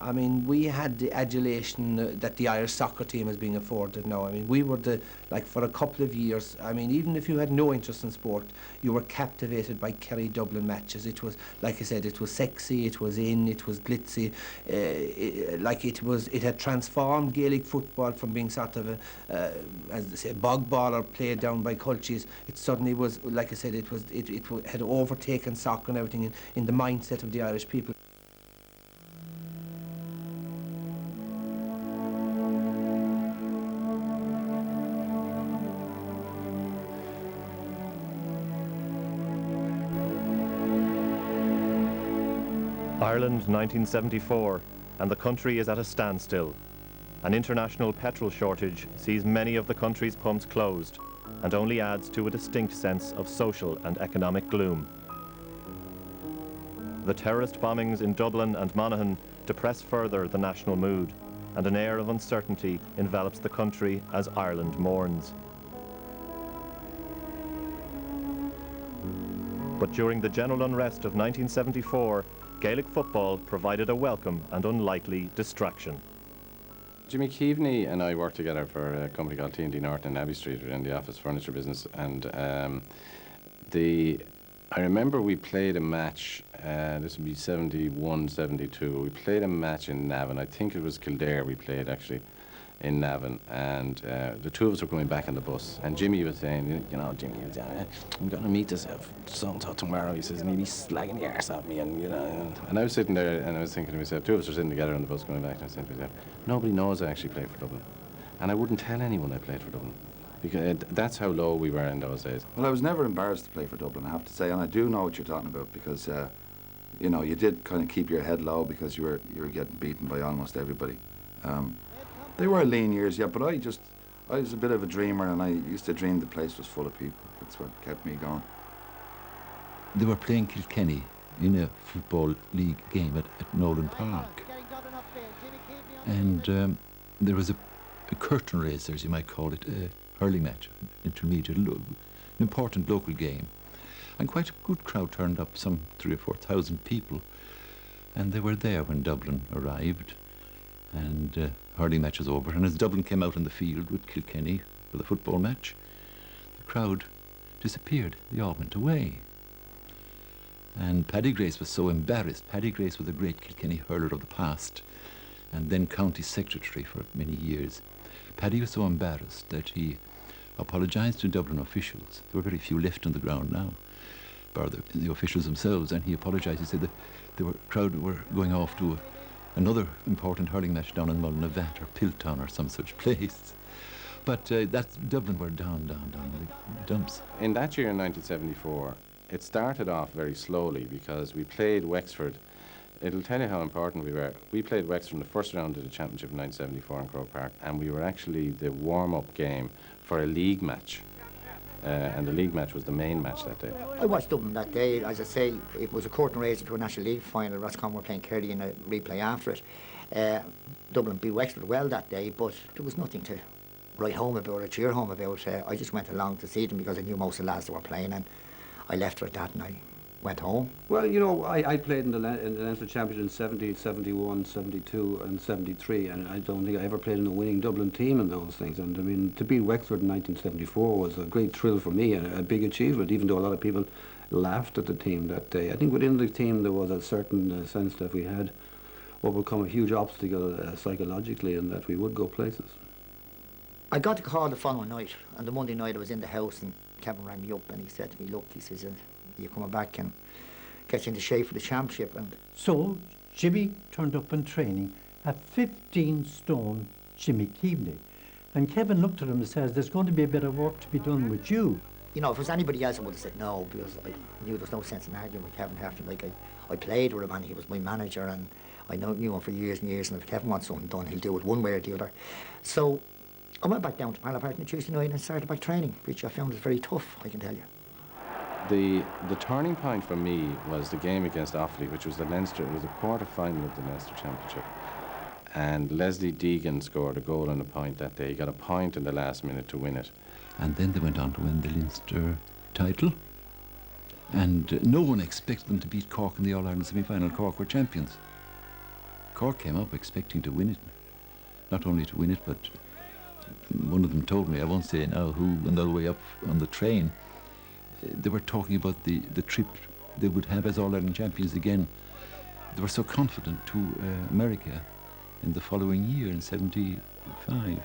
I mean, we had the adulation that the Irish soccer team is being afforded now. I mean, we were for a couple of years, I mean, even if you had no interest in sport, you were captivated by Kerry Dublin matches. It was, like I said, it was sexy, it was it was glitzy, it had transformed Gaelic football from being sort of as they say, bog ball or played down by cultures. It suddenly was, like I said, it had overtaken soccer and everything in the mindset of the Irish people. Ireland 1974, and the country is at a standstill. An international petrol shortage sees many of the country's pumps closed and only adds to a distinct sense of social and economic gloom. The terrorist bombings in Dublin and Monaghan depress further the national mood, and an air of uncertainty envelops the country as Ireland mourns. But during the general unrest of 1974, Gaelic football provided a welcome and unlikely distraction. Jimmy Keaveney and I worked together for a company called T&D Norton in Abbey Street. We were in the office furniture business, and I remember we played a match, this would be 71, 72, we played a match in Navan. I think it was Kildare we played actually in Navan, and the two of us were coming back on the bus, and Jimmy was saying, you know, Jimmy, I'm going to meet this so-and-so tomorrow, he says, and he'd be slagging the arse at me, and you know, and I was sitting there and I was thinking to myself, two of us were sitting together on the bus going back, and I was saying to myself, nobody knows I actually played for Dublin, and I wouldn't tell anyone I played for Dublin, because that's how low we were in those days. Well, I was never embarrassed to play for Dublin, I have to say, and I do know what you're talking about, because you know, you did kind of keep your head low because you were getting beaten by almost everybody. They were lean years, yeah, but I was a bit of a dreamer, and I used to dream the place was full of people. That's what kept me going. They were playing Kilkenny in a football league game at Nolan Park. And there was a curtain raiser, as you might call it, a hurling match, intermediate, an important local game. And quite a good crowd turned up, some 3,000 or 4,000 people. And they were there when Dublin arrived. And hurling match was over, and as Dublin came out on the field with Kilkenny for the football match, the crowd disappeared. They all went away. And Paddy Grace was so embarrassed. Paddy Grace was a great Kilkenny hurler of the past, and then county secretary for many years. Paddy was so embarrassed that he apologised to Dublin officials. There were very few left on the ground now, bar the officials themselves, and he apologised. He said that the crowd were going off to another important hurling match down in Mullinavat or Pilton or some such place. But Dublin were down in the dumps. In that year in 1974, it started off very slowly because we played Wexford. It'll tell you how important we were. We played Wexford in the first round of the championship in 1974 in Croke Park, and we were actually the warm-up game for a league match. And the league match was the main match that day. I watched Dublin that day. As I say, it was a curtain raiser to a National League final. Roscommon were playing Kerry in a replay after it. Dublin beat Wexford well that day, but there was nothing to write home about or cheer home about. I just went along to see them because I knew most of the lads that were playing, and I left her at that and I went home. Well, you know, I played in the Leinster Championship in 70, 71, 72 and 73, and I don't think I ever played in a winning Dublin team in those things. And I mean, to beat Wexford in 1974 was a great thrill for me, and a big achievement, even though a lot of people laughed at the team that day. I think within the team there was a certain sense that we had overcome a huge obstacle psychologically, and that we would go places. I got the call the following night, and the Monday night I was in the house, and Kevin rang me up and he said to me, look, he says, you're coming back and get you into shape for the championship. And so Jimmy turned up in training at 15 stone Jimmy Keaveney. And Kevin looked at him and says, there's going to be a bit of work to be done with you. You know, if it was anybody else I would have said no, because I knew there was no sense in arguing with Kevin Hefton. Like, I played with him and he was my manager, and I knew him for years and years, and if Kevin wants something done, he'll do it one way or the other. So I went back down to Parlour Park on Tuesday night and started back training, which I found was very tough, I can tell you. The turning point for me was the game against Offaly, which was the Leinster. It was the quarter-final of the Leinster Championship. And Leslie Deegan scored a goal and a point that day. He got a point in the last minute to win it. And then they went on to win the Leinster title. And no one expected them to beat Cork in the All-Ireland semi-final. Cork were champions. Cork came up expecting to win it. Not only to win it, but one of them told me, I won't say now who, on the way up on the train, they were talking about the trip they would have as All-Ireland champions again. They were so confident to America in the following year, in 75.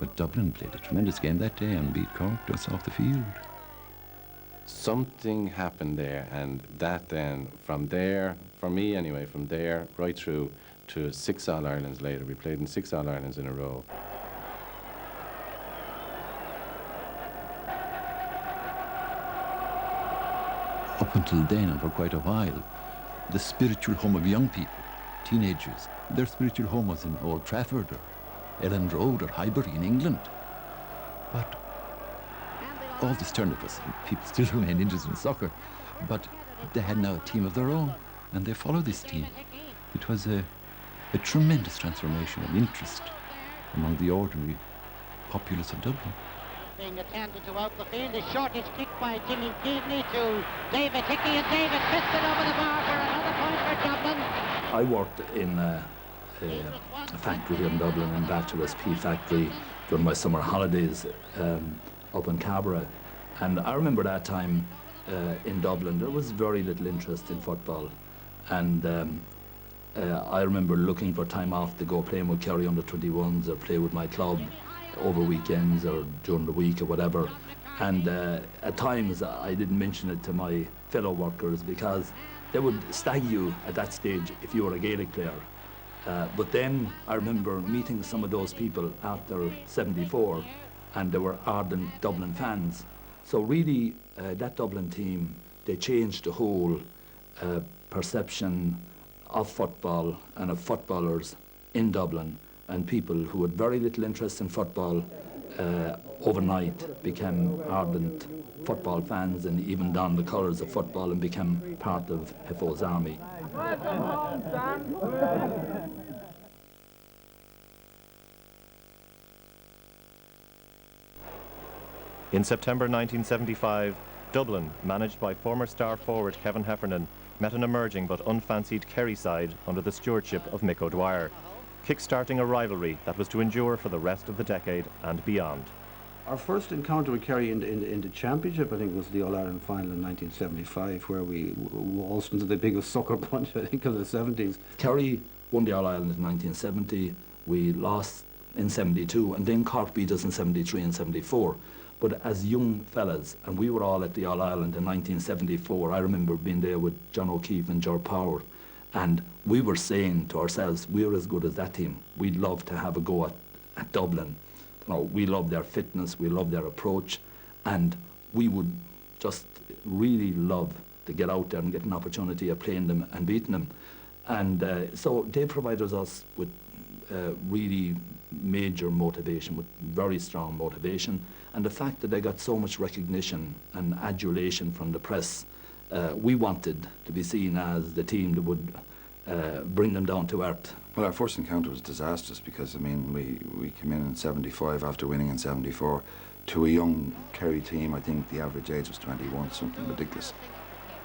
But Dublin played a tremendous game that day and beat Cork just off the field. Something happened there, and that then, from there, for me anyway, from there right through to 6 All-Irelands later. We played in 6 All-Irelands in a row. Up until then, and for quite a while, the spiritual home of young people, teenagers, their spiritual home was in Old Trafford or Elland Road or Highbury in England. But all this turned up was people still remained interested in soccer, but they had now a team of their own, and they followed this team. It was a tremendous transformation of interest among the ordinary populace of Dublin. Being attended throughout the field, the shortest kick by Jimmy Keaveney to David Hickey, and David fist it over the bar for another point for Dublin. I worked in a factory here in Dublin, in Bachelor's Pea Factory, during my summer holidays up in Cabra. And I remember that time in Dublin, there was very little interest in football. And I remember looking for time off to go playing with Kerry under 21s or play with my club over weekends or during the week or whatever. And at times I didn't mention it to my fellow workers because they would stag you at that stage if you were a Gaelic player. But then I remember meeting some of those people after 74, and they were ardent Dublin fans. So really, that Dublin team, they changed the whole perception of football and of footballers in Dublin, and people who had very little interest in football overnight became ardent football fans and even donned the colours of football and became part of Hiffo's army. In September 1975, Dublin, managed by former star forward Kevin Heffernan, met an emerging but unfancied Kerry side under the stewardship of Mick O'Dwyer, kick-starting a rivalry that was to endure for the rest of the decade and beyond. Our first encounter with Kerry in the championship, I think, was the All-Ireland final in 1975, where we waltzed into the biggest sucker punch, I think, of the 70s. Kerry won the All-Ireland in 1970, we lost in 72, and then Cork beat us in 73 and 74. But as young fellas, and we were all at the All-Ireland in 1974, I remember being there with John O'Keefe and Ger Power, and we were saying to ourselves, we're as good as that team. We'd love to have a go at Dublin. You know, we love their fitness, we love their approach, and we would just really love to get out there and get an opportunity of playing them and beating them. And so they provided us with really major motivation, with very strong motivation. And the fact that they got so much recognition and adulation from the press, we wanted to be seen as the team that would bring them down to earth. Well, our first encounter was disastrous because, I mean, we came in 75 after winning in 74 to a young Kerry team. I think the average age was 21, something ridiculous.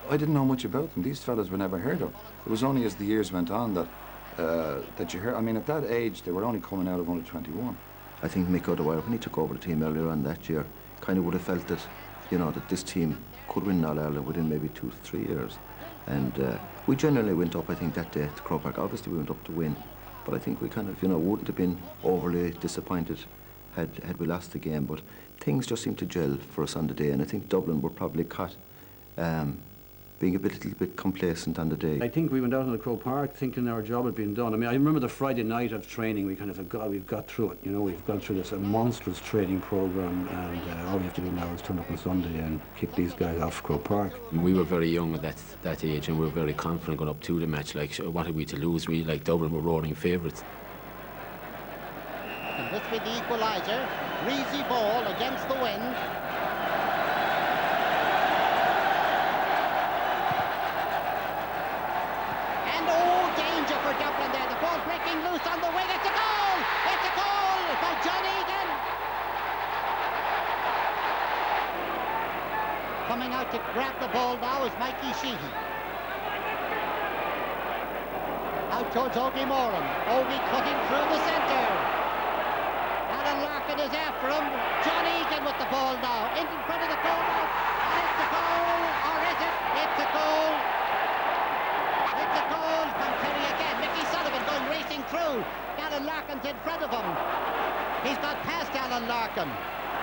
I didn't know much about them. These fellas were never heard of. It was only as the years went on that you heard. I mean, at that age, they were only coming out of under 21. I think Mick O'Dwyer, when he took over the team earlier on that year, kind of would have felt that, you know, that this team could win All-Ireland within maybe 2 to 3 years. And we generally went up, I think, that day to Croke Park. Obviously, we went up to win. But I think we kind of, you know, wouldn't have been overly disappointed had we lost the game. But things just seemed to gel for us on the day. And I think Dublin were probably caught being a little bit complacent on the day. I think we went out on the Croke Park thinking our job had been done. I mean, I remember the Friday night of training, we kind of thought, we've got through it. You know, we've gone through this monstrous training program, and all we have to do now is turn up on Sunday and kick these guys off Croke Park. We were very young at that age, and we were very confident going up to the match. Like, what are we to lose? We, like Dublin, were roaring favourites. And this with the equaliser, breezy ball against the wind. Dublin there, the ball breaking loose on the wing. It's a goal! It's a goal by John Egan. Coming out to grab the ball now is Mikey Sheehy. Now out towards Ogie Moran. Ogie cutting through the centre. Alan Larkin is after him. John Egan with the ball now. In front of the goal now. And it's a goal, or is it? It's a goal. It's a goal from Kerry again. Mickey Sullivan going racing through. Alan Larkin's in front of him. He's got past Alan Larkin.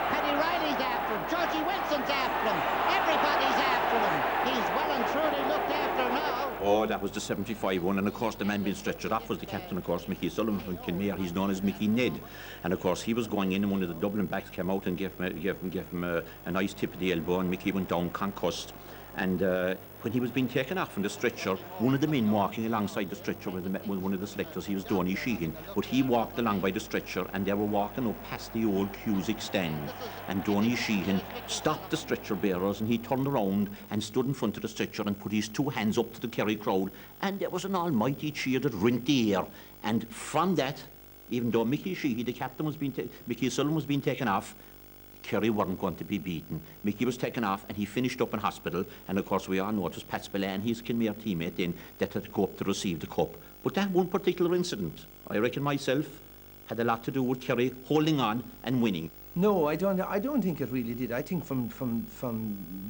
Paddy Riley's after him. Georgie Wilson's after him. Everybody's after him. He's well and truly looked after now. Oh, that was the 75 one, and of course the man being stretchered off was the captain, of course, Mickey Sullivan from Kinmare. He's known as Mickey Ned, and of course he was going in, and one of the Dublin backs came out and gave him a nice tip of the elbow, and Mickey went down concussed. And when he was being taken off from the stretcher, one of the men walking alongside the stretcher was one of the selectors. He was Donny Sheehan, but he walked along by the stretcher, and they were walking up past the old Cusick stand. And Donny Sheehan stopped the stretcher bearers, and he turned around and stood in front of the stretcher and put his two hands up to the Kerry crowd, and there was an almighty cheer that rent the air. And from that, even though Mickey Sheehy, the captain, Mickey Sullivan was being taken off, Kerry weren't going to be beaten. Mickey was taken off and he finished up in hospital, and of course we all know it was Pat Spillane, his Kinmare teammate, then that had to go up to receive the cup. But that one particular incident, I reckon myself, had a lot to do with Kerry holding on and winning. No, I don't think it really did. I think from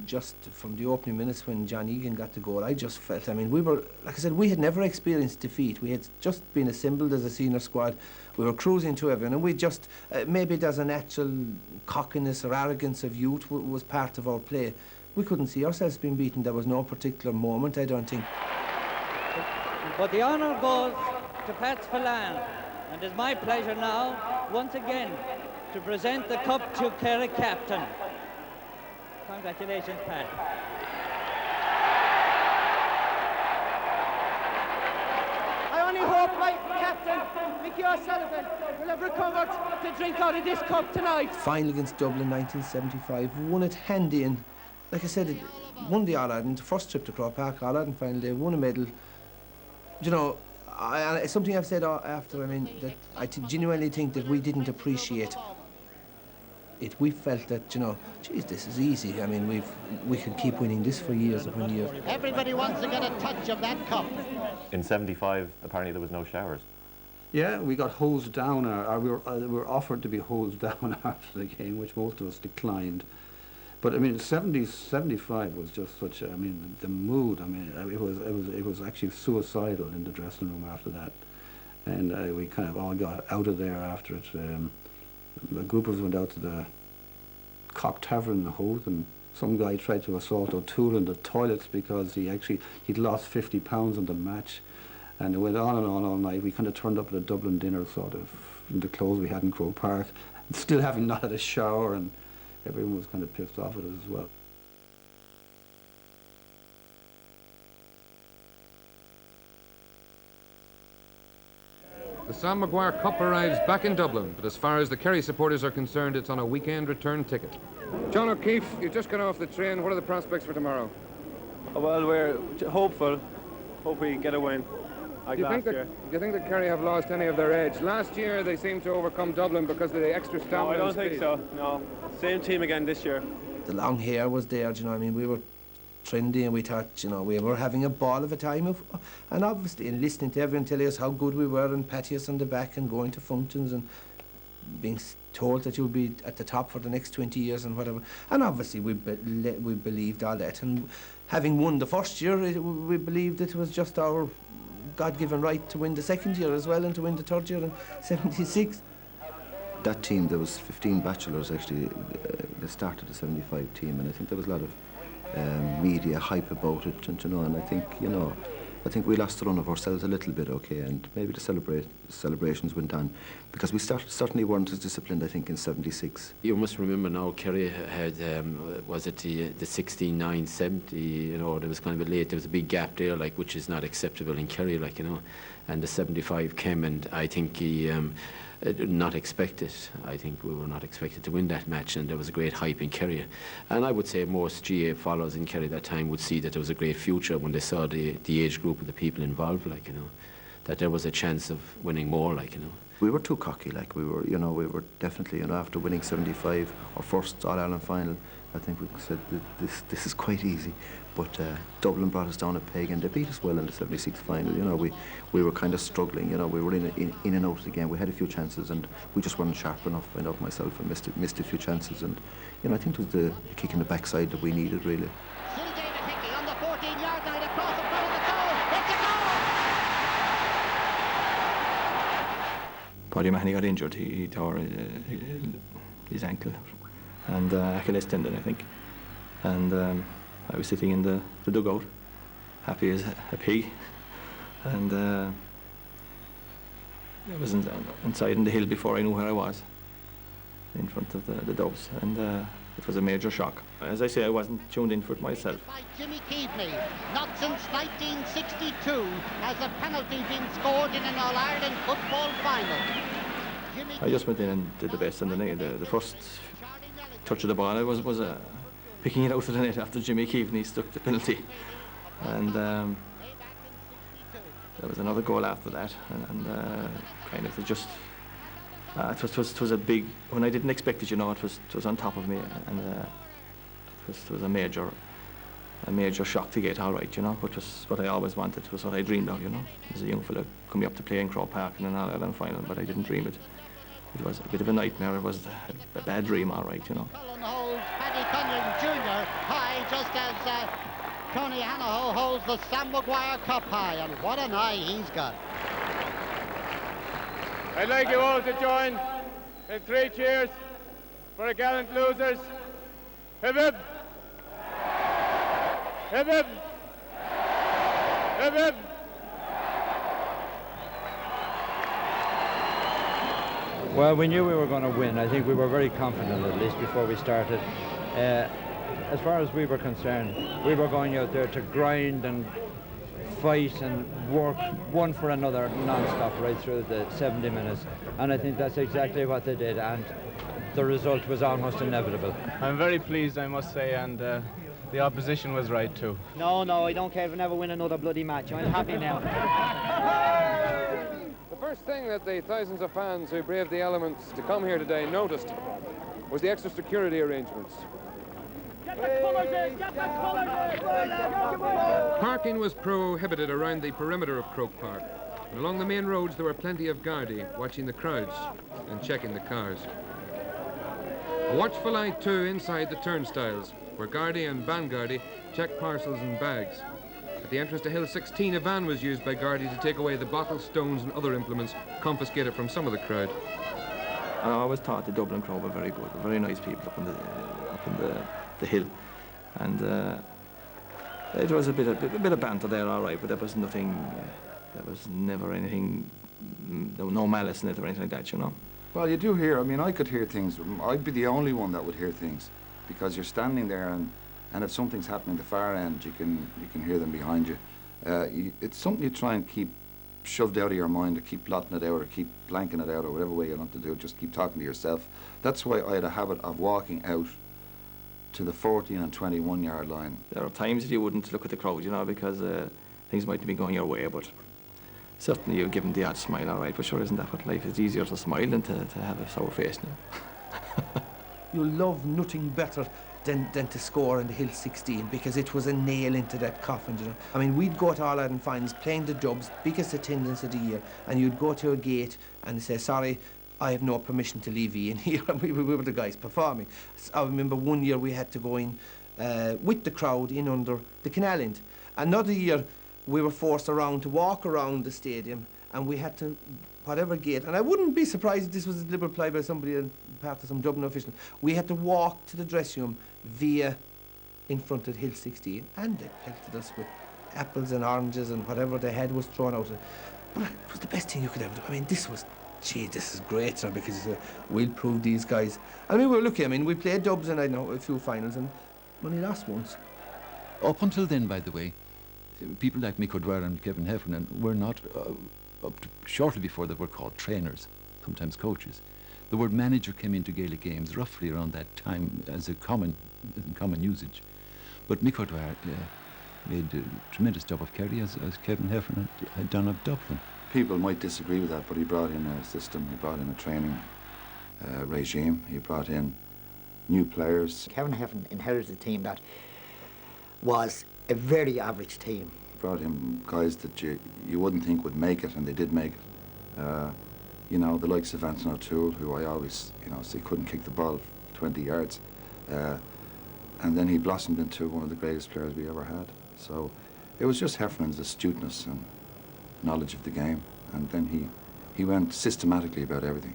the opening minutes when John Egan got the goal, I just felt, I mean, we were, like I said, we had never experienced defeat. We had just been assembled as a senior squad. We were cruising to everyone, and we just, maybe there's a natural cockiness or arrogance of youth was part of our play. We couldn't see ourselves being beaten. There was no particular moment, I don't think. But the honour goes to Pat Spillane, and it's my pleasure now, once again, to present the cup to Kerry captain. Congratulations, Pat. I only hope my captain, Mickey O'Sullivan, will have recovered to drink out of this cup tonight. Final against Dublin 1975, won it hand in. Like I said, it won the All-Ireland, first trip to Croke Park, All-Ireland final day, won a medal. You know, it's something I've said after, I mean, that I genuinely think that we didn't appreciate it. We felt that, you know, geez, this is easy. I mean, we can keep winning this for years upon years. Everybody wants to get a touch of that cup. In 75, apparently there was no showers. Yeah, we got hosed down, or we were offered to be hosed down after the game, which most of us declined. But I mean, 75 was just such a, I mean, the mood, I mean, it was actually suicidal in the dressing room after that. And we kind of all got out of there after it. A group of us went out to the Cock Tavern in Howth, and some guy tried to assault O'Toole in the toilets because he'd lost 50 pounds on the match. And it went on and on all night. We kind of turned up at a Dublin dinner, sort of, in the clothes we had in Croke Park, still having not had a shower, and everyone was kind of pissed off at us as well. The Sam Maguire Cup arrives back in Dublin, but as far as the Kerry supporters are concerned, it's on a weekend return ticket. John O'Keefe, you just got off the train. What are the prospects for tomorrow? Well, we're hopeful. Hope we get a win. Do you think that Kerry have lost any of their edge? Last year they seemed to overcome Dublin because of the extra stamina. No, I don't think so. No, same team again this year. The long hair was there, you know. I mean, we were trendy, and we thought, you know, we were having a ball of a time. And obviously, in listening to everyone telling us how good we were and patting us on the back and going to functions and being told that you'll be at the top for the next 20 years and whatever. And obviously, we believed all that. And having won the first year, we believed it was just our God-given right to win the second year as well, and to win the third year in 76. That team, there was 15 bachelors actually, they started the 75 team, and I think there was a lot of media hype about it, and you know, and I think we lost the run of ourselves a little bit, okay, and maybe the celebrations went on, because we certainly weren't as disciplined, I think, in 76. You must remember now, Kerry had, was it the 16-9, 70, you know, there was kind of a late, there was a big gap there, like, which is not acceptable in Kerry, like, you know, and the 75 came, and I think he, not expected. I think we were not expected to win that match, and there was a great hype in Kerry. And I would say most GA followers in Kerry that time would see that there was a great future when they saw the age group of the people involved, like, you know. that there was a chance of winning more, like, you know. We were too cocky, like we were definitely, after winning 75, our first All-Ireland final, I think we said that this is quite easy. But Dublin brought us down a peg and they beat us well in the 76 final. We were kind of struggling, we were in and out of the game. We had a few chances and we just weren't sharp enough. I know myself, I missed a few chances, and I think it was the kick in the backside that we needed, really. On the 14-yard line across in front of the goal. It's a goal! Paddy Mahoney got injured. He tore his ankle and Achilles tendon, I think. And I was sitting in the dugout, happy as a pig, and I was inside in the hill before I knew where I was, in front of the Dubs, and it was a major shock. As I say, I wasn't tuned in for it myself. By Jimmy Keaveney. Not since 1962 has a penalty been scored in an All-Ireland football final. I just went in and did the best, and the first touch of the ball was picking it out of the net after Jimmy Keaveney stuck the penalty, and there was another goal after that, and kind of just it was a big, when I didn't expect it, it was on top of me, and it was a major shock to get, all right, but it was what I always wanted. It was what I dreamed of, as a young fella coming up to play in Croke Park in an All-Ireland final, but I didn't dream it. It was a bit of a nightmare. It was a bad dream, all right, Cullen holds Paddy Conlon Jr. high, just as Tony Hanaho holds the Sam Maguire Cup high, and what an eye he's got. I'd like you all to join in 3 cheers for the gallant losers. Hip hip! Hip hip! Hip hip! Well, we knew we were going to win. I think we were very confident, at least before we started. As far as we were concerned, we were going out there to grind and fight and work one for another non-stop right through the 70 minutes. And I think that's exactly what they did, and the result was almost inevitable. I'm very pleased, I must say, and the opposition was right too. No, I don't care if we never win another bloody match. I'm happy now. The first thing that the thousands of fans who braved the elements to come here today noticed was the extra security arrangements. Parking was prohibited around the perimeter of Croke Park, and along the main roads there were plenty of Gardaí watching the crowds and checking the cars. A watchful eye too inside the turnstiles, where Gardaí and Bangardaí checked parcels and bags. At the entrance to Hill 16, a van was used by Gardaí to take away the bottles, stones and other implements confiscated from some of the crowd. I always thought the Dublin crowd were very good, very nice people up in the hill, and it was a bit of banter there, all right, but there was nothing, there was never anything, there was no malice in it or anything like that, Well, you do hear, I could hear things. I'd be the only one that would hear things, because you're standing there and if something's happening at the far end, you can hear them behind you. It's something you try and keep shoved out of your mind, or keep blotting it out, or keep blanking it out, or whatever way you want to do it. Just keep talking to yourself. That's why I had a habit of walking out to the 14 and 21 yard line. There are times that you wouldn't look at the crowd, because things might be going your way, but certainly you give them the odd smile, all right, but sure, isn't that what life is? Easier to smile than to have a sour face now. You love nothing better than to score in the Hill 16, because it was a nail into that coffin, we'd go to All-Ireland finals playing the Dubs, biggest attendance of the year, and you'd go to a gate and say, sorry, I have no permission to leave you in here. we were the guys performing. So I remember one year we had to go in with the crowd in under the canal end. Another year we were forced to walk around the stadium, and we had to, whatever gate, and I wouldn't be surprised if this was deliberate play by somebody, part of some Dublin official, we had to walk to the dressing room via in front of Hill 16, and they pelted us with apples and oranges and whatever they had was thrown out. But it was the best thing you could ever do. This was, this is great, because we'll prove these guys. We were lucky. We played Dubs and I know a few finals and only lost once. Up until then, by the way, people like Mick O'Dwyer and Kevin Heffernan were not, up to shortly before they were called trainers, sometimes coaches. The word manager came into Gaelic games roughly around that time as a common usage. But Mick O'Dwyer made a tremendous job of Kerry, as Kevin Heffernan had done of Dublin. people might disagree with that, but he brought in a system, he brought in a training regime, he brought in new players. Kevin Heffernan inherited a team that was a very average team. Brought in guys that you wouldn't think would make it, and they did make it. You know, the likes of Anton O'Toole, who I always, you know, say couldn't kick the ball 20 yards. And then he blossomed into one of the greatest players we ever had. So it was just Heffernan's astuteness and knowledge of the game. And then he went systematically about everything.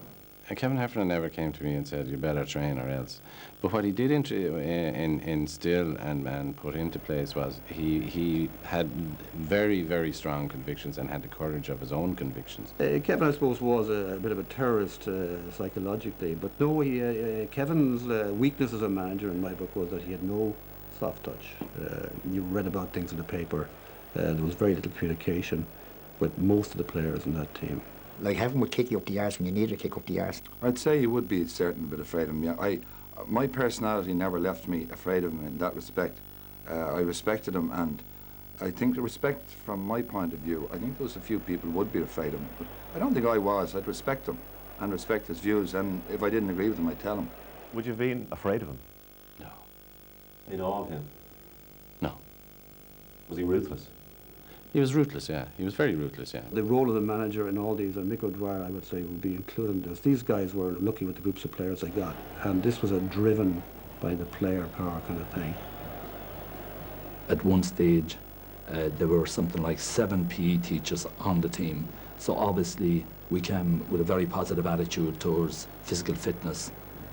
Kevin Heffernan never came to me and said, you better train or else. But what he did instill and put into place was he had very, very strong convictions and had the courage of his own convictions. Kevin, I suppose, was a bit of a terrorist psychologically, but no, Kevin's weakness as a manager in my book was that he had no soft touch. You read about things in the paper. There was very little communication with most of the players in that team. Like Heffernan would kick you up the arse when you needed to kick up the arse. I'd say you would be a certain bit afraid of him. Yeah, my personality never left me afraid of him in that respect. I respected him, and I think the respect from my point of view, I think there was a few people would be afraid of him, but I don't think I was. I'd respect him and respect his views, and if I didn't agree with him, I'd tell him. Would you have been afraid of him? No. In all of him? No. Was he ruthless? He was ruthless, yeah. He was very ruthless, yeah. The role of the manager in all these, and Mick O'Dwyer, I would say, would be included in this. These guys were lucky with the groups of players they got, and this was a driven by the player power kind of thing. At one stage, there were something like 7 PE teachers on the team. So obviously, we came with a very positive attitude towards physical fitness,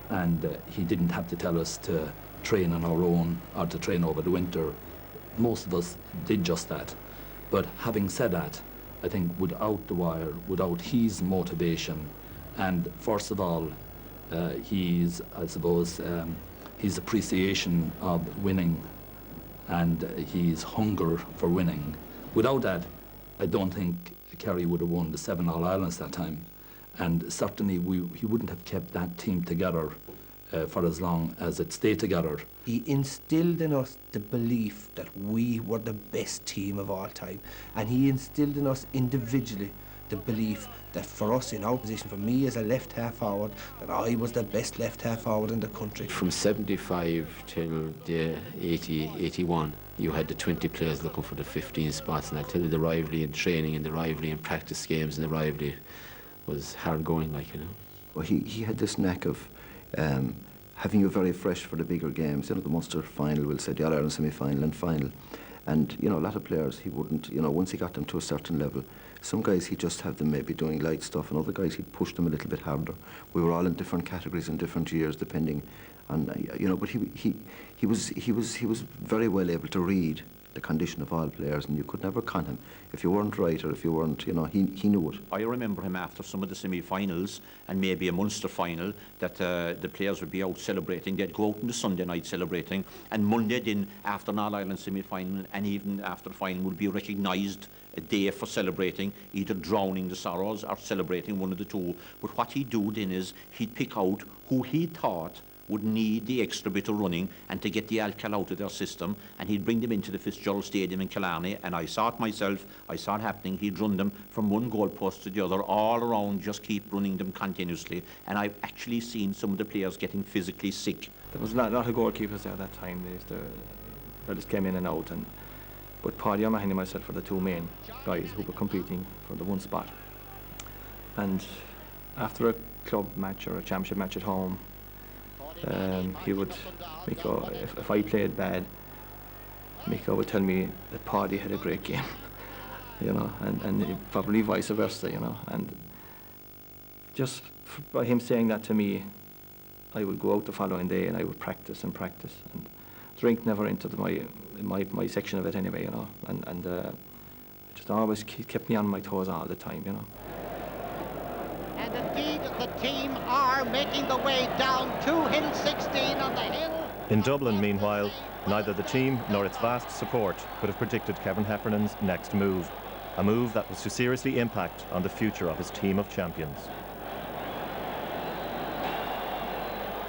and he didn't have to tell us to train on our own or to train over the winter. Most of us did just that. But having said that, I think without Dwyer, without his motivation, and first of all, his appreciation of winning and his hunger for winning, without that, I don't think Kerry would have won the 7 All-Irelands that time. And certainly he wouldn't have kept that team together for as long as it stayed together. He instilled in us the belief that we were the best team of all time, and he instilled in us individually the belief that for us in our position, for me as a left half forward, that I was the best left half forward in the country. From 75 till the 81, you had the 20 players looking for the 15 spots, and I tell you, the rivalry in training and the rivalry in practice games and the rivalry was hard going, like, you know. Well, he had this knack of having you very fresh for the bigger games. You know, the Munster final, we'll say the All-Ireland semi-final and final. And, you know, a lot of players, he wouldn't, you know, once he got them to a certain level, some guys he'd just have them maybe doing light stuff, and other guys he'd push them a little bit harder. We were all in different categories in different years, depending on, you know, but he was very well able to read the condition of all players, and you could never con him. If you weren't right or if you weren't, you know, he knew it. I remember him after some of the semi-finals and maybe a Munster final that the players would be out celebrating. They'd go out on the Sunday night celebrating, and Monday then after an All-Ireland semi-final and even after the final would be recognised a day for celebrating, either drowning the sorrows or celebrating, one of the two. But what he'd do then is he'd pick out who he thought would need the extra bit of running and to get the alcohol out of their system, and he'd bring them into the Fitzgerald Stadium in Killarney, and I saw it myself, I saw it happening. He'd run them from one goalpost to the other, all around, just keep running them continuously, and I've actually seen some of the players getting physically sick. There was a lot of goalkeepers there at that time. They just came in and out, but Paddy O'Mahony and myself were the two main guys who were competing for the one spot. And after a club match or a championship match at home, he would, Miko, if I played bad, Miko would tell me that Paddy had a great game, you know, and probably vice versa, you know. And just by him saying that to me, I would go out the following day and I would practice and practice, and drink never entered my section of it anyway, you know. And it just always kept me on my toes all the time, you know. And indeed, the team are making the way down to Hill 16 on the hill. In Dublin, meanwhile, neither the team nor its vast support could have predicted Kevin Heffernan's next move, a move that was to seriously impact on the future of his team of champions.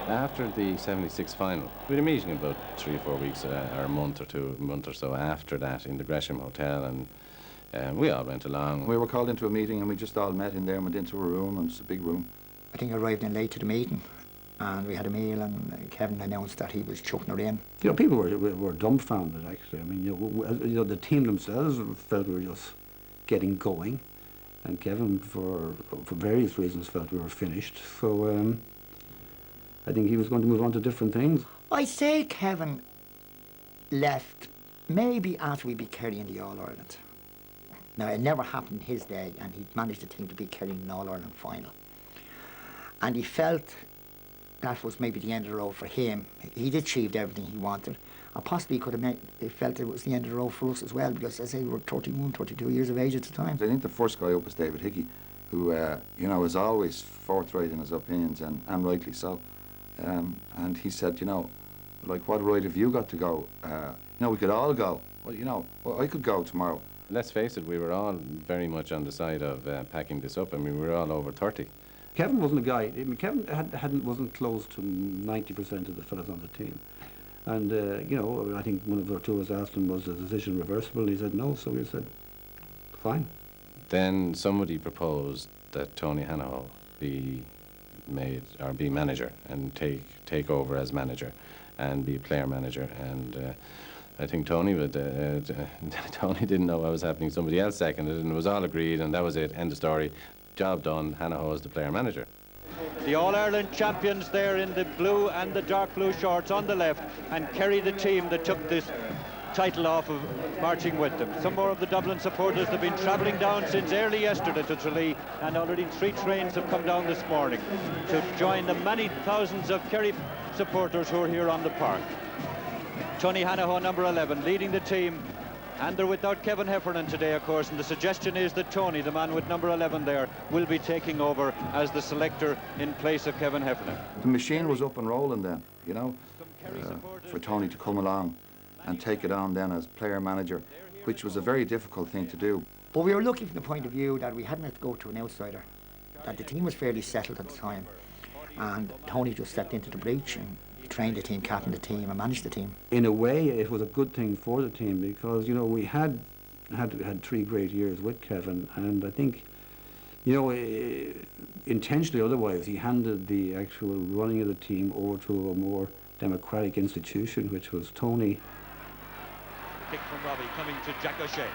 After the 76 final, we had a meeting about 3 or 4 weeks, or a month or so after that in the Gresham Hotel, and we all went along. We were called into a meeting and we just all met in there and went into a room, and it's a big room. I think I arrived in late to the meeting, and we had a meal, and Kevin announced that he was chucking her in. You know, people were dumbfounded, actually. I mean, you know, the team themselves felt we were just getting going, and Kevin, for various reasons, felt we were finished. So I think he was going to move on to different things. I say Kevin left maybe after we beat Kerry in the All-Ireland. Now, it never happened in his day, and he managed the team to beat Kerry in an All-Ireland final. And he felt that was maybe the end of the road for him. He'd achieved everything he wanted. And possibly he felt it was the end of the road for us as well, because, as I say, we were 31, 32 years of age at the time. I think the first guy up was David Hickey, who, you know, was always forthright in his opinions, and rightly so. And he said, you know, like, what right have you got to go? You know, we could all go. Well, you know, well, I could go tomorrow. Let's face it, we were all very much on the side of packing this up. I mean, we were all over 30. Kevin wasn't a guy. I mean, Kevin wasn't close to 90% of the fellas on the team. And, you know, I think one of the two of us asked him, was the decision reversible? And he said no, so we said, fine. Then somebody proposed that Tony Hanaho be manager and take over as manager and be player manager. And I think Tony Tony didn't know what was happening. Somebody else seconded it, and it was all agreed, and that was it. End of story. Job done. Hanaho is the player manager. The All-Ireland champions there in the blue and the dark blue shorts on the left, and Kerry, the team that took this title off of marching with them. Some more of the Dublin supporters have been travelling down since early yesterday to Tralee, and already 3 trains have come down this morning to join the many thousands of Kerry supporters who are here on the park. Tony Hanaho, number 11, leading the team, and they're without Kevin Heffernan today, of course, and the suggestion is that Tony, the man with number 11 there, will be taking over as the selector in place of Kevin Heffernan. The machine was up and rolling then, you know, for Tony to come along and take it on then as player manager, which was a very difficult thing to do. But we were lucky from the point of view that we hadn't had to go to an outsider, that the team was fairly settled at the time, and Tony just stepped into the breach and he trained the team, captained the team and managed the team. In a way, it was a good thing for the team, because, you know, we had 3 great years with Kevin, and I think, you know, intentionally otherwise, he handed the actual running of the team over to a more democratic institution, which was Tony. Kick from Robbie, coming to Jack O'Shea.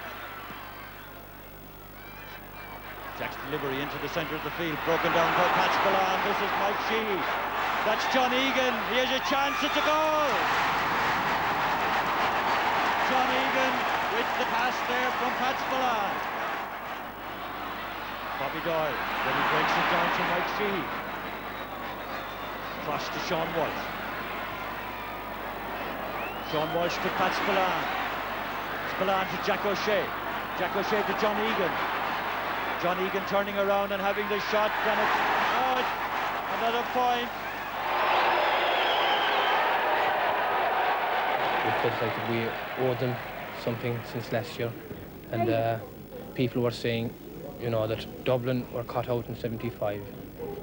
Jack's delivery into the centre of the field, broken down by Patch Ballan. This is Mike Sheehy. That's John Egan. He has a chance. It's a goal. John Egan with the pass there from Patch Ballan. Bobby Doyle. Then he breaks it down to Mike Sheehy. Cross to Sean Walsh. Sean Walsh to Pat Spillane. Spillane to Jack O'Shea. Jack O'Shea to John Egan. John Egan turning around and having the shot, and it's another point. It felt like we owed them something since last year, and people were saying, you know, that Dublin were cut out in '75.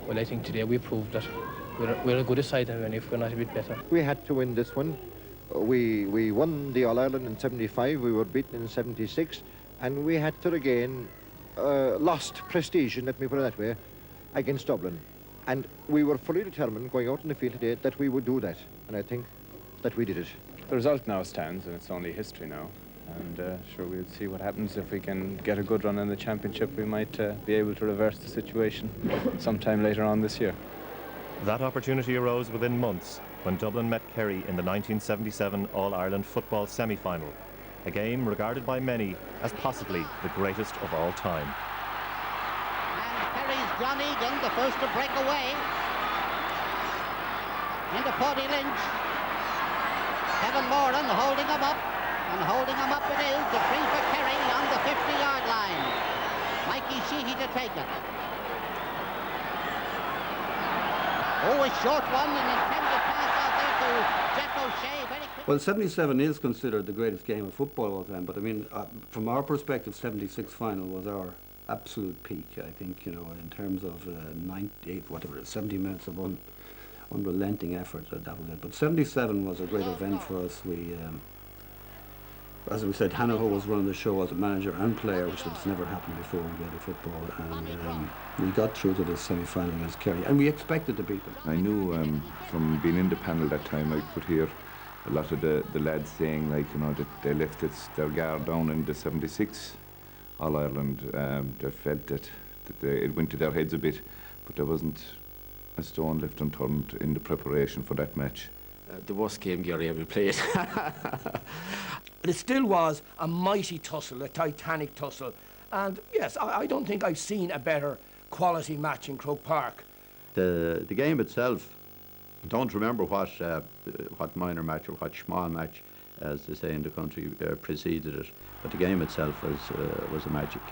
Well, I think today we proved that we're a good side, even if we're not a bit better. We had to win this one. We won the All-Ireland in '75, we were beaten in '76, and we had to again lost prestige, let me put it that way, against Dublin. And we were fully determined going out in the field today that we would do that, and I think that we did it. The result now stands, and it's only history now. And sure, we'll see what happens. If we can get a good run in the championship, we might be able to reverse the situation sometime later on this year. That opportunity arose within months when Dublin met Kerry in the 1977 All-Ireland football semi-final, a game regarded by many as possibly the greatest of all time. And Kerry's John Egan, the first to break away into Paddy Lynch. Kevin Moran holding him up, and holding him up it is, the free for Kerry on the 50-yard line. Mikey Sheehy to take it. Oh, a short one, an intended pass out there to Jack O'Shea. Very quick. Well, '77 is considered the greatest game of football of all time, but I mean, from our perspective, '76 final was our absolute peak. I think, you know, in terms of 70 minutes of unrelenting effort, that was it. But '77 was a great event for us. as we said, Hanaho was running the show as a manager and player, which has never happened before in Gaelic football, and we got through to the semi-final against Kerry, and we expected to beat them. I knew from being in the panel that time, I could hear a lot of the lads saying, like, you know, that they left their guard down in the 76 All-Ireland. They felt that it went to their heads a bit, but there wasn't a stone left unturned in the preparation for that match. The worst game Kerry ever played. But it still was a mighty tussle, a titanic tussle. And yes, I don't think I've seen a better quality match in Croke Park. The game itself, I don't remember what minor match or what small match, as they say in the country, preceded it. But the game itself was a magic.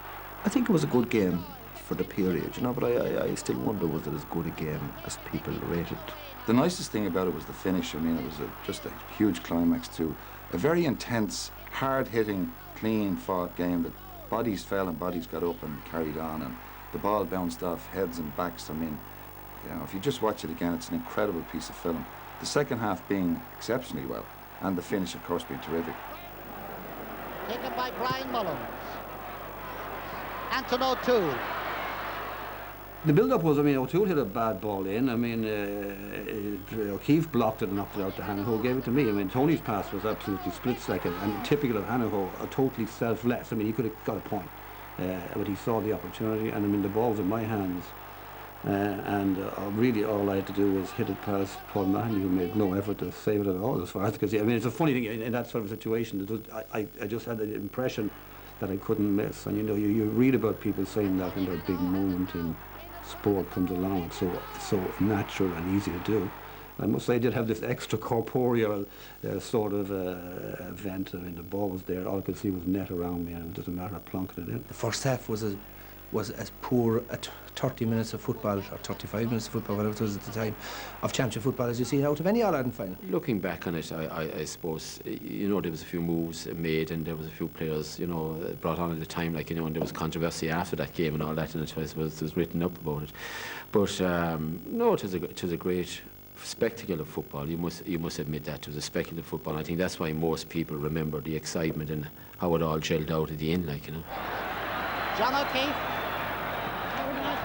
I think it was a good game for the period, you know, but I still wonder, was it as good a game as people rated? The nicest thing about it was the finish. I mean, it was just a huge climax to a very intense, hard-hitting, clean-fought game that bodies fell and bodies got up and carried on, and the ball bounced off heads and backs. I mean, you know, if you just watch it again, it's an incredible piece of film. The second half being exceptionally well, and the finish, of course, being terrific. Taken by Brian Mullins. Anton O'Toole. The build-up was, I mean, O'Toole hit a bad ball in. I mean, O'Keefe blocked it and knocked it out to Hanaho, gave it to me. I mean, Tony's pass was absolutely split-second and typical of Hanaho, totally selfless. I mean, he could have got a point, but he saw the opportunity, and I mean, the ball was in my hands. Really all I had to do was hit it past Paul Mahoney, who made no effort to save it at all, as far as I could see. I mean, it's a funny thing in that sort of situation. I just had the impression that I couldn't miss. And you know, you read about people saying that when their big moment in sport comes along, it's so natural and easy to do. I must say I did have this extra corporeal sort of event. I mean, the ball was there, all I could see was net around me, and it doesn't matter, I plonking it in. The first half was as poor at 30 minutes of football, or 35 minutes of football, whatever it was at the time, of championship football as you see out of any All-Ireland final. Looking back on it, I suppose, you know, there was a few moves made and there was a few players, you know, brought on at the time, like, you know, and there was controversy after that game and all that, and it was written up about it. But no, it was a great spectacle of football. You must admit that it was a spectacle of football. I think that's why most people remember the excitement and how it all gelled out at the end, like, you know. John O'Keefe.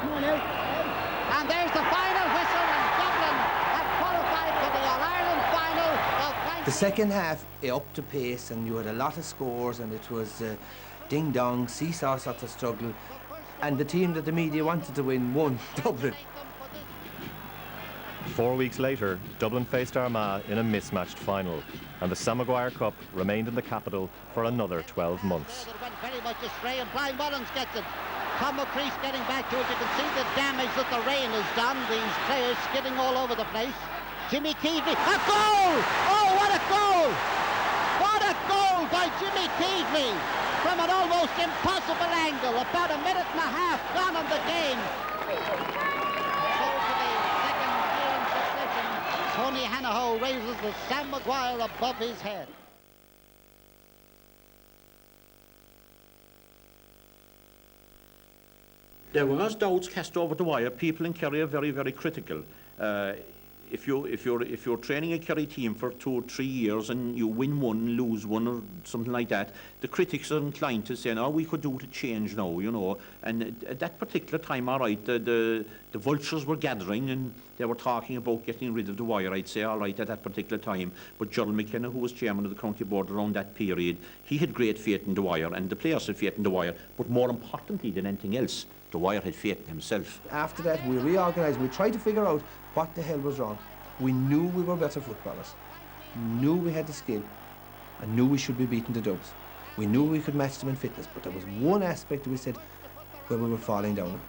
And there's the final whistle, and Dublin have qualified for the All-Ireland final of The second half, up to pace, and you had a lot of scores, and it was ding-dong, seesaw sort of struggle, and the team that the media wanted to win won, Dublin. 4 weeks later, Dublin faced Armagh in a mismatched final, and the Maguire Cup remained in the capital for another 12 months. It went very much astray, and Brian Mullins gets it. Tom McCree's getting back to it. You can see the damage that the rain has done. These players skidding all over the place. Jimmy Keevely, a goal! Oh, what a goal! What a goal by Jimmy Keevely from an almost impossible angle. About a minute and a half gone in the game. Tony Hanaho raises the Sam Maguire above his head. There was doubts cast over the wire. People in Kerry are very, very critical. If you're training a Kerry team for 2 or 3 years and you win one, lose one, or something like that, the critics are inclined to say, "No, we could do to change now," you know. And at that particular time, all right, the vultures were gathering and they were talking about getting rid of the wire. I'd say, all right, at that particular time. But Gerald McKenna, who was chairman of the county board around that period, he had great faith in the wire, and the players had faith in the wire. But more importantly than anything else, the wire had faith in himself. After that, we reorganised. We tried to figure out what the hell was wrong. We knew we were better footballers. Knew we had the skill. And knew we should be beating the Dubs. We knew we could match them in fitness. But there was one aspect that we said where we were falling down.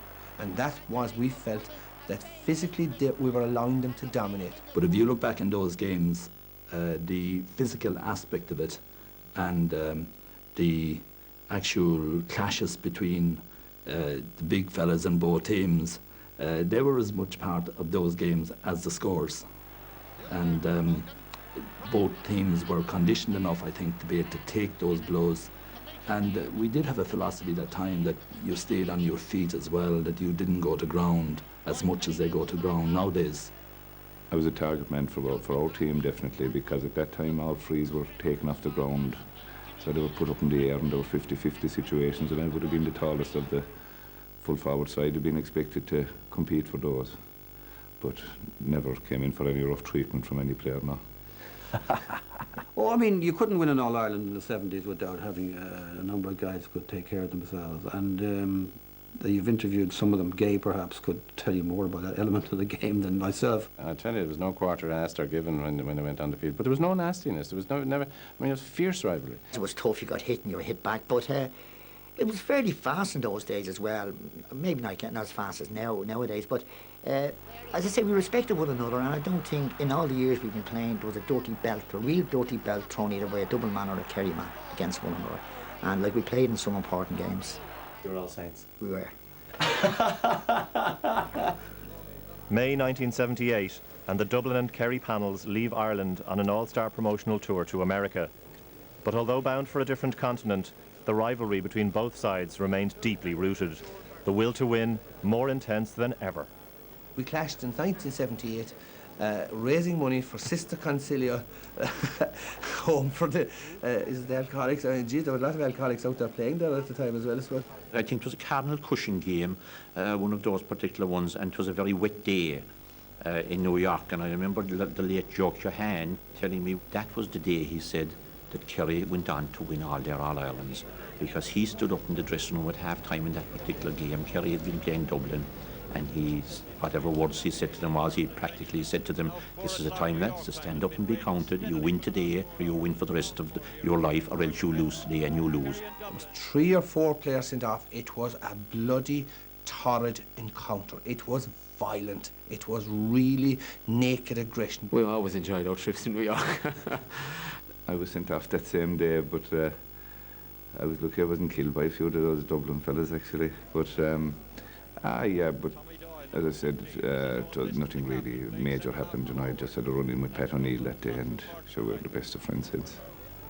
And that was, we felt that physically we were allowing them to dominate. But if you look back in those games, the physical aspect of it and the actual clashes between the big fellas in both teams, they were as much part of those games as the scores. And both teams were conditioned enough, I think, to be able to take those blows. And we did have a philosophy that time that you stayed on your feet as well, that you didn't go to ground as much as they go to ground nowadays. I was a target man for our team, definitely, because at that time our frees were taken off the ground So they were put up in the air and there were 50-50 situations, and I would have been the tallest of the full forward side, have been expected to compete for those. But never came in for any rough treatment from any player, no. Oh, I mean, you couldn't win an All-Ireland in the 70s without having a number of guys who could take care of themselves. And you've interviewed some of them. Gay, perhaps, could tell you more about that element of the game than myself. I tell you, there was no quarter asked or given when they went on the field. But there was no nastiness. There was never. I mean, it was fierce rivalry. It was tough. You got hit and you were hit back, but it was fairly fast in those days as well. Maybe not getting as fast as nowadays, but as I say, we respected one another, and I don't think in all the years we've been playing there was a dirty belt, a real dirty belt thrown either by a Dublin man or a Kerry man against one another. And like we played in some important games. You were all saints. We were. May 1978, and the Dublin and Kerry panels leave Ireland on an all-star promotional tour to America. But although bound for a different continent, the rivalry between both sides remained deeply rooted. The will to win more intense than ever. We clashed in 1978, raising money for Sister Consiglio home for the alcoholics. I mean, gee, there were a lot of alcoholics out there playing there at the time as well, I suppose. I think it was a Cardinal Cushing game, one of those particular ones, and it was a very wet day in New York. And I remember the late Joe Johan telling me that was the day, he said, that Kerry went on to win all their All-Irelands, because he stood up in the dressing room at half-time in that particular game. Kerry had been playing Dublin, and whatever words he said to them was, he practically said to them, this is a time, lads, to stand up and be counted. You win today, or you win for the rest of your life, or else you lose today and you lose. It was 3 or 4 players sent off. It was a bloody, torrid encounter. It was violent. It was really naked aggression. We always enjoyed our trips to New York. I was sent off that same day, but I was lucky I wasn't killed by a few of those Dublin fellas, actually. But, yeah, but as I said, nothing really major happened. You know, I just had a run-in with Pat O'Neill that day, and sure, we're the best of friends since.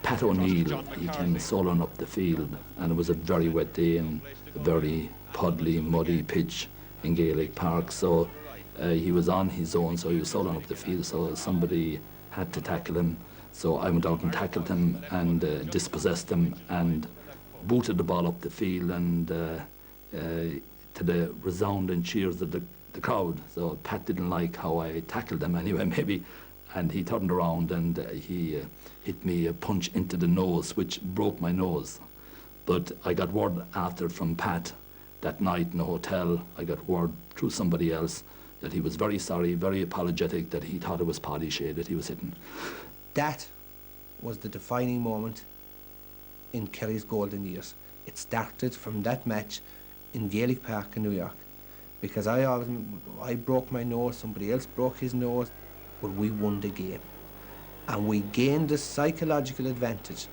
Pat O'Neill, he came soloing up the field, and it was a very wet day and a very puddly, muddy pitch in Gaelic Park, so he was on his own, so he was soloing up the field, so somebody had to tackle him. So I went out and tackled him and dispossessed him and booted the ball up the field, and to the resounding cheers of the crowd. So Pat didn't like how I tackled him anyway, maybe, and he turned around and he hit me a punch into the nose, which broke my nose. But I got word after from Pat that night in the hotel. I got word through somebody else that he was very sorry, very apologetic, that he thought it was Paddy Shea that he was hitting. That was the defining moment in Kerry's golden years. It started from that match in Gaelic Park in New York, because I broke my nose, somebody else broke his nose, but we won the game. And we gained the psychological advantage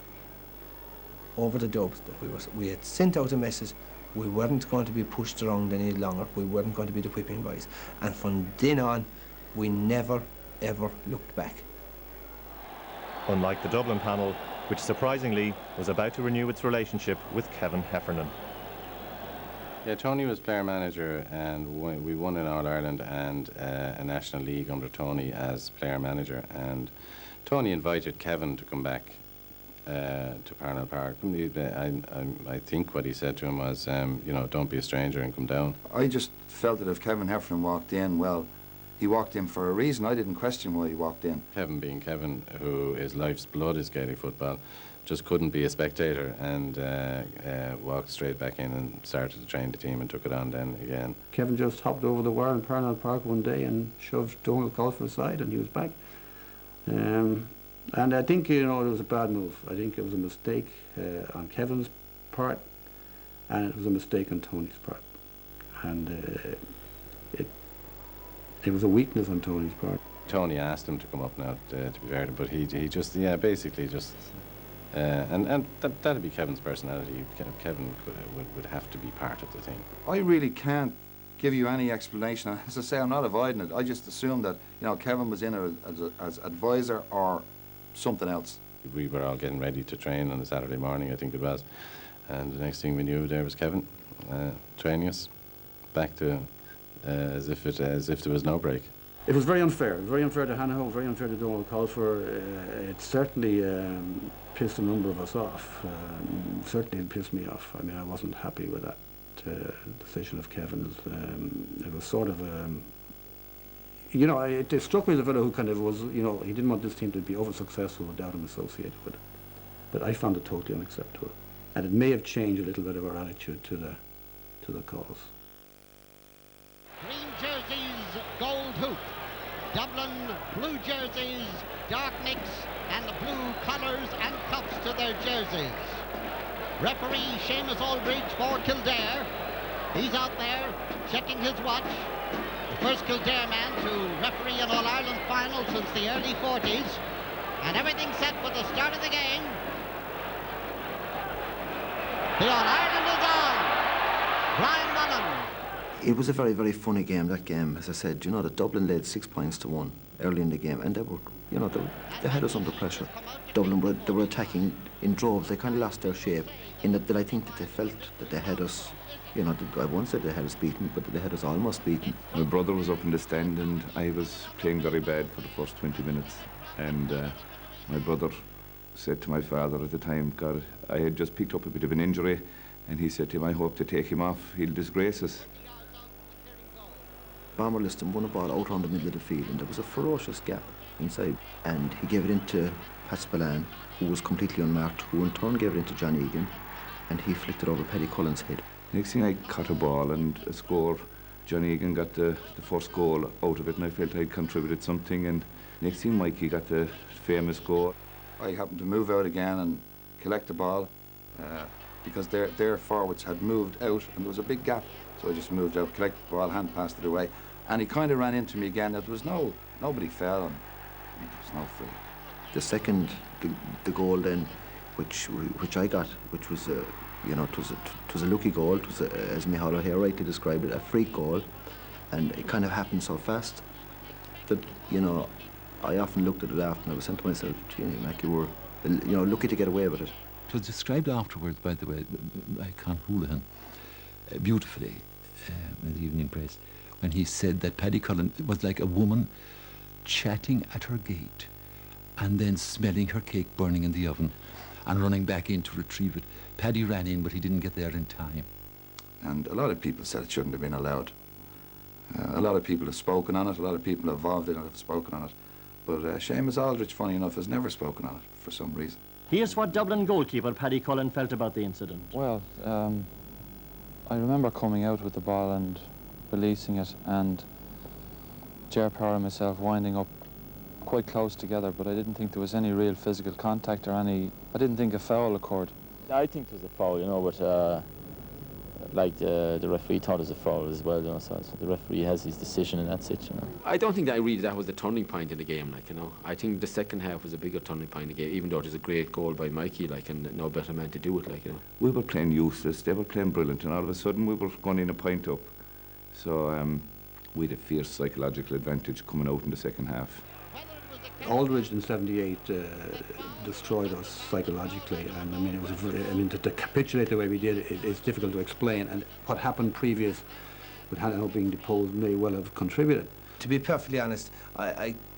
over the Dubs, that we had sent out a message. We weren't going to be pushed around any longer. We weren't going to be the whipping boys. And from then on, we never, ever looked back. Unlike the Dublin panel, which surprisingly was about to renew its relationship with Kevin Heffernan. Yeah, Tony was player manager, and we won in All-Ireland and a National League under Tony as player manager. And Tony invited Kevin to come back to Parnell Park. I think what he said to him was, you know, don't be a stranger and come down. I just felt that if Kevin Heffernan walked in, well, he walked in for a reason. I didn't question why he walked in. Kevin, being Kevin, who his life's blood is Gaelic football, just couldn't be a spectator, and walked straight back in and started to train the team and took it on then again. Kevin just hopped over the wire in Parnell Park one day and shoved Donald Golfer aside, and he was back. And I think, you know, it was a bad move. I think it was a mistake on Kevin's part, and it was a mistake on Tony's part. And it was a weakness on Tony's part. Tony asked him to come up now, to be fair, but he just, yeah, basically just, and that'd be Kevin's personality. Kevin would have to be part of the thing. I really can't give you any explanation. As I say, I'm not avoiding it. I just assumed that, you know, Kevin was in as advisor or something else. We were all getting ready to train on a Saturday morning, I think it was, and the next thing we knew, there was Kevin training us back to as if there was no break. It was very unfair. It was very unfair to Hanaho, very unfair to Donald Colfer. It certainly pissed a number of us off. Certainly it pissed me off. I mean, I wasn't happy with that decision of Kevin's. It was sort of, you know, it struck me as a fellow who kind of was, you know, he didn't want this team to be over-successful without him associated with it. But I found it totally unacceptable. And it may have changed a little bit of our attitude to the cause. Green jerseys, gold hoop. Dublin blue jerseys, dark nicks, and the blue collars and cuffs to their jerseys. Referee Seamus Aldridge for Kildare. He's out there checking his watch. The first Kildare man to referee an All-Ireland final since the early 40s. And everything set for the start of the game. The All-Ireland is on. Brian Mullen. It was a very, very funny game, that game. As I said, you know, the Dublin led 6 points to 1 early in the game, and they were, you know, they had us under pressure. Dublin were attacking in droves. They kind of lost their shape in that I think that they felt that they had us, you know, I won't say they had us beaten, but they had us almost beaten. My brother was up in the stand and I was playing very bad for the first 20 minutes. And my brother said to my father at the time, God, I had just picked up a bit of an injury, and he said to him, I hope to take him off, he'll disgrace us. Bomber Liston won a ball out on the middle of the field, and there was a ferocious gap inside. And he gave it into Pat Spillane, who was completely unmarked, who in turn gave it into John Egan, and he flicked it over Paddy Cullen's head. Next thing I caught a ball and a score. John Egan got the first goal out of it, and I felt I'd contributed something. And next thing Mikey got the famous goal. I happened to move out again and collect the ball because their forwards had moved out and there was a big gap. So I just moved out, collected the ball, hand passed it away. And he kind of ran into me again. There was nobody fell and there was no free. The second, the goal then, which I got, which was, you know, it was a lucky goal. It was, as Micheál O'Hare rightly described it, a freak goal. And it kind of happened so fast that, you know, I often looked at it after and I was saying to myself, gee, like you were, you know, lucky to get away with it. It was described afterwards, by the way, by Con Houlihan, beautifully in the Evening Press, when he said that Paddy Cullen was like a woman chatting at her gate and then smelling her cake burning in the oven and running back in to retrieve it. Paddy ran in, but he didn't get there in time. And a lot of people said it shouldn't have been allowed. A lot of people have spoken on it, a lot of people involved in it have spoken on it. But Seamus Aldridge, funny enough, has never spoken on it for some reason. Here's what Dublin goalkeeper Paddy Cullen felt about the incident. Well, I remember coming out with the ball and releasing it, and Ger Power and myself winding up quite close together, but I didn't think there was any real physical contact or I didn't think a foul occurred. I think there's a foul, you know, but like the referee thought it was a foul as well, you know, so the referee has his decision and that's it, you know. I don't think that was the turning point in the game, like, you know. I think the second half was a bigger turning point in the game, even though it was a great goal by Mikey, like, and no better man to do it, like, you know. We were playing useless, they were playing brilliant, and all of a sudden we were going in a point up. So we had a fierce psychological advantage coming out in the second half. Aldridge in '78 destroyed us psychologically, and I mean, it was to capitulate the way we did, it's difficult to explain. And what happened previous, with Hanaho being deposed, may well have contributed. To be perfectly honest,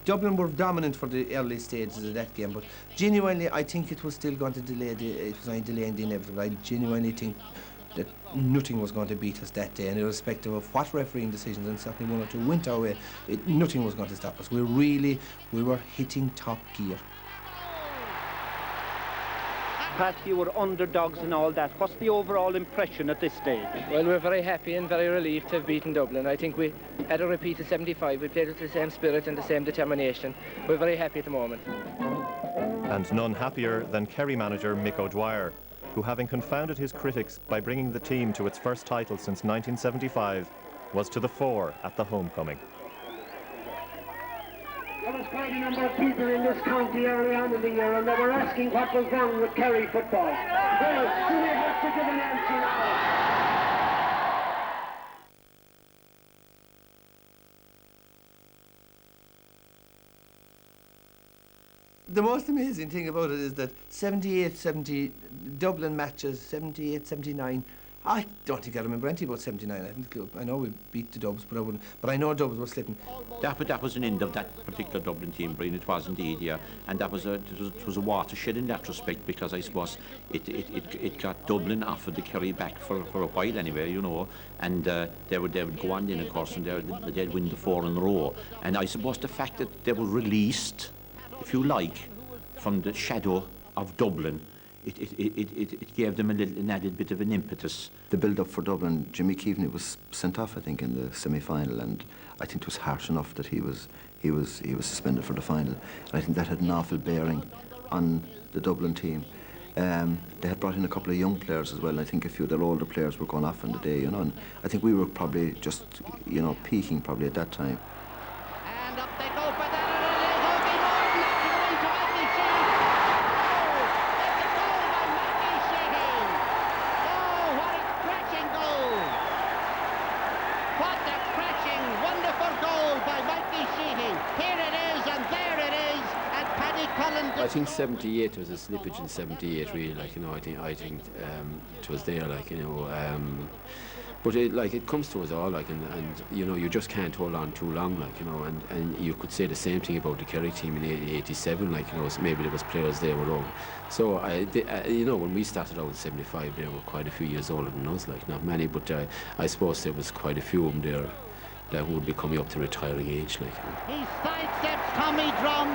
Dublin were dominant for the early stages of that game, but genuinely, I think it was still going to delay. It was only delaying the inevitable. I genuinely think that nothing was going to beat us that day, and irrespective of what refereeing decisions, and certainly one or two went our way, nothing was going to stop us. We were hitting top gear. Pat, you were underdogs and all that. What's the overall impression at this stage? Well, we're very happy and very relieved to have beaten Dublin. I think we had a repeat of '75. We played with the same spirit and the same determination. We're very happy at the moment. And none happier than Kerry manager Mick O'Dwyer, who, having confounded his critics by bringing the team to its first title since 1975, was to the fore at the homecoming. There was quite a number of people in this county early on in the year, and they were asking what was wrong with Kerry football. Well, do we have to give an answer now? The most amazing thing about it is that 78, 70 Dublin matches, 78, 79, I don't think I remember anything about 79. I know we beat the Dubs, but I wouldn't. But I know Dubs were slipping. That was an end of that particular Dublin team, Brian. It was indeed, yeah. And it was a watershed in that respect, because I suppose it got Dublin offered the Kerry back for a while anyway, you know. And they would go on then, of course, and they'd win the 4 in a row. And I suppose the fact that they were released, if you like, from the shadow of Dublin, it gave them an added bit of an impetus. The build-up for Dublin, Jimmy Keaveney was sent off, I think, in the semi-final, and I think it was harsh enough that he was suspended for the final. And I think that had an awful bearing on the Dublin team. They had brought in a couple of young players as well. I think a few of their older players were going off on the day, you know. And I think we were probably just, you know, peaking probably at that time. And up they go for that. I think 78 was a slippage in 78, really. Like, you know, I think it was there, like, you know. But it comes to us all, like, and you know, you just can't hold on too long, like, you know. And you could say the same thing about the Kerry team in 87, like, you know. Maybe there was players there were wrong. So you know, when we started out in 75, there were quite a few years older than us, like, not many, but I suppose there was quite a few of them there that would be coming up to retiring age, like. He sidesteps Tommy Drum,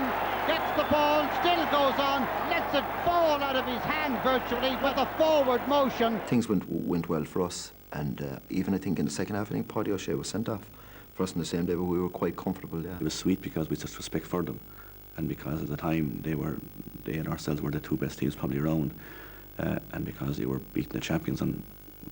gets the ball, still goes on, lets it fall out of his hand virtually with a forward motion. Things went well for us, and even I think in the second half, I think Paddy O'Shea was sent off for us on the same day, but we were quite comfortable, yeah. It was sweet because we had such respect for them, and because at the time they and ourselves were the two best teams probably around, and because they were beating the champions, and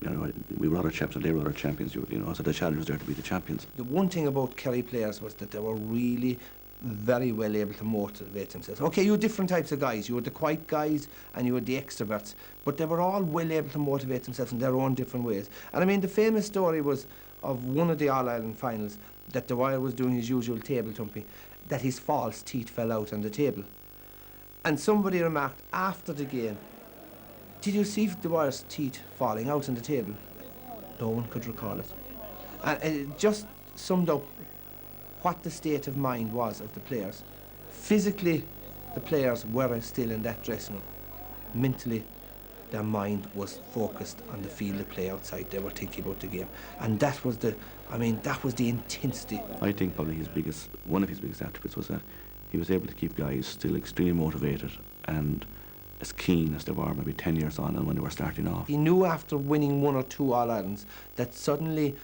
you know, we were other champions, they were other champions, you know, so the challenge was there to be the champions. The one thing about Kerry players was that they were really very well able to motivate themselves. Okay, you had different types of guys. You had the quiet guys and you had the extroverts, but they were all well able to motivate themselves in their own different ways. And I mean, the famous story was of one of the All-Ireland finals, that Dwyer was doing his usual table thumping, that his false teeth fell out on the table. And somebody remarked after the game, "Did you see Dwyer's teeth falling out on the table?" No one could recall it. And it just summed up what the state of mind was of the players. Physically, the players were still in that dressing room. Mentally, their mind was focused on the field of play outside. They were thinking about the game. And that was the intensity. I think probably one of his biggest attributes was that he was able to keep guys still extremely motivated and as keen as they were maybe 10 years on and when they were starting off. He knew after winning 1 or 2 All-Irelands that suddenly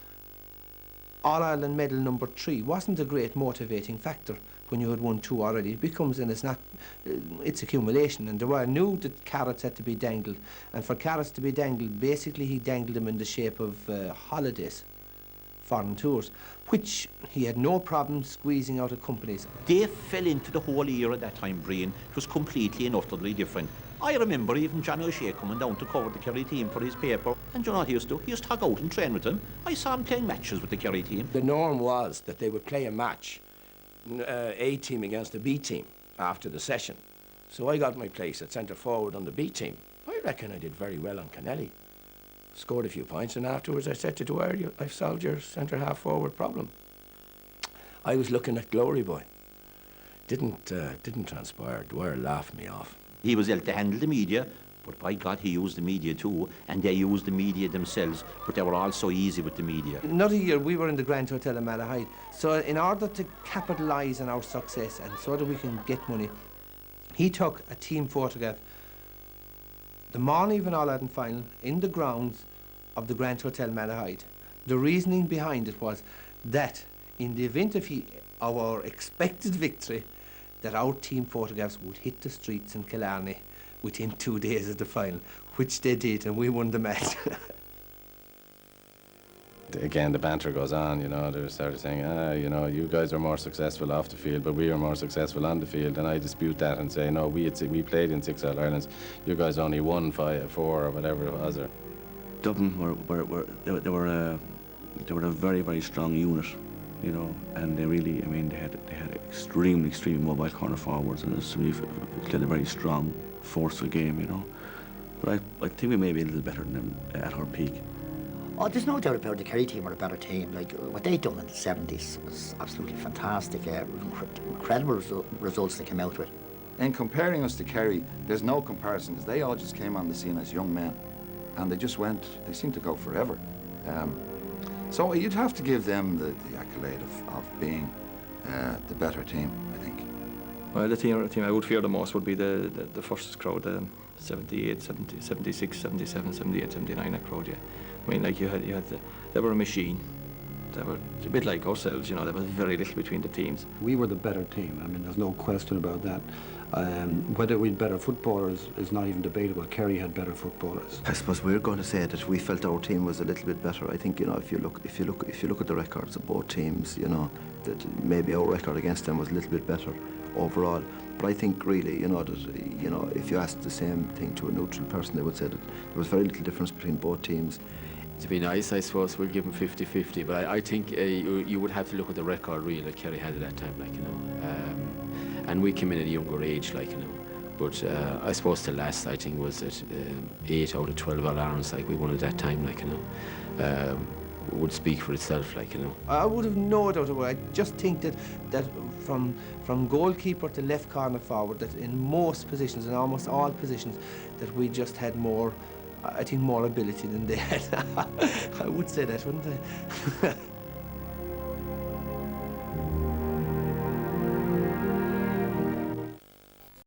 All-Ireland medal number 3 wasn't a great motivating factor when you had won 2 already. It becomes, and it's accumulation, and Dwyer knew that carrots had to be dangled, and for carrots to be dangled, basically he dangled them in the shape of holidays, foreign tours, which he had no problem squeezing out of companies. They fell into the whole era at that time, Brian. It was completely and utterly different. I remember even John O'Shea coming down to cover the Kerry team for his paper, and you know what he used to do? He used to hug out and train with them. I saw him playing matches with the Kerry team. The norm was that they would play a match, A team against the B team, after the session. So I got my place at centre forward on the B team. I reckon I did very well on Kennelly. Scored a few points, and afterwards I said to Dwyer, "I've solved your centre half forward problem." I was looking at Glory Boy. Didn't transpire. Dwyer laughed me off. He was able to handle the media, but by God, he used the media too, and they used the media themselves, but they were all so easy with the media. Another year, we were in the Grand Hotel in Malahide, so in order to capitalise on our success and so that we can get money, he took a team photograph the morning of an All-Ireland final in the grounds of the Grand Hotel Malahide. The reasoning behind it was that in the event of our expected victory, that our team photographs would hit the streets in Killarney within 2 days of the final, which they did, and we won the match. Again, the banter goes on, you know, they started saying, you know, you guys are more successful off the field, but we are more successful on the field, and I dispute that and say, no, we played in 6 All-Irelands, you guys only won 5, 4 or whatever it was. Dublin they were a very, very strong unit, you know, and they really, I mean, they had extremely mobile corner forwards, and it played a very strong, forceful game, you know. But I think we may be a little better than them at our peak. Oh, there's no doubt about it. The Kerry team were a better team. Like, what they done in the 70s was absolutely fantastic. Incredible results they came out with. In comparing us to Kerry, there's no comparison, because they all just came on the scene as young men, and they just went, they seemed to go forever. So you'd have to give them the accolade of being the better team, I think. Well, the team I would fear the most would be the first crowd, 78, 70, 76, 77, 78, 79, that crowd, yeah. I mean, like, they were a machine. They were a bit like ourselves, you know, there was very little between the teams. We were the better team, I mean, there's no question about that. Whether we had better footballers is not even debatable. Kerry had better footballers. I suppose we're going to say that we felt our team was a little bit better. I think, you know, if you look at the records of both teams, you know, that maybe our record against them was a little bit better overall. But I think really, you know, that, you know, if you asked the same thing to a neutral person, they would say that there was very little difference between both teams. To be nice, I suppose we'll give them 50-50, but I think you would have to look at the record really that Kerry had at that time, like, you know. And we came in at a younger age, like, you know. But I suppose the last, I think, was at 8 out of 12 All-Irelands, like we won at that time, like, you know. Would speak for itself, like, you know. I would have no doubt about it. I just think that from goalkeeper to left corner forward, that in most positions, in almost all positions, that we just had more, I think, more ability than they had. I would say that, wouldn't I?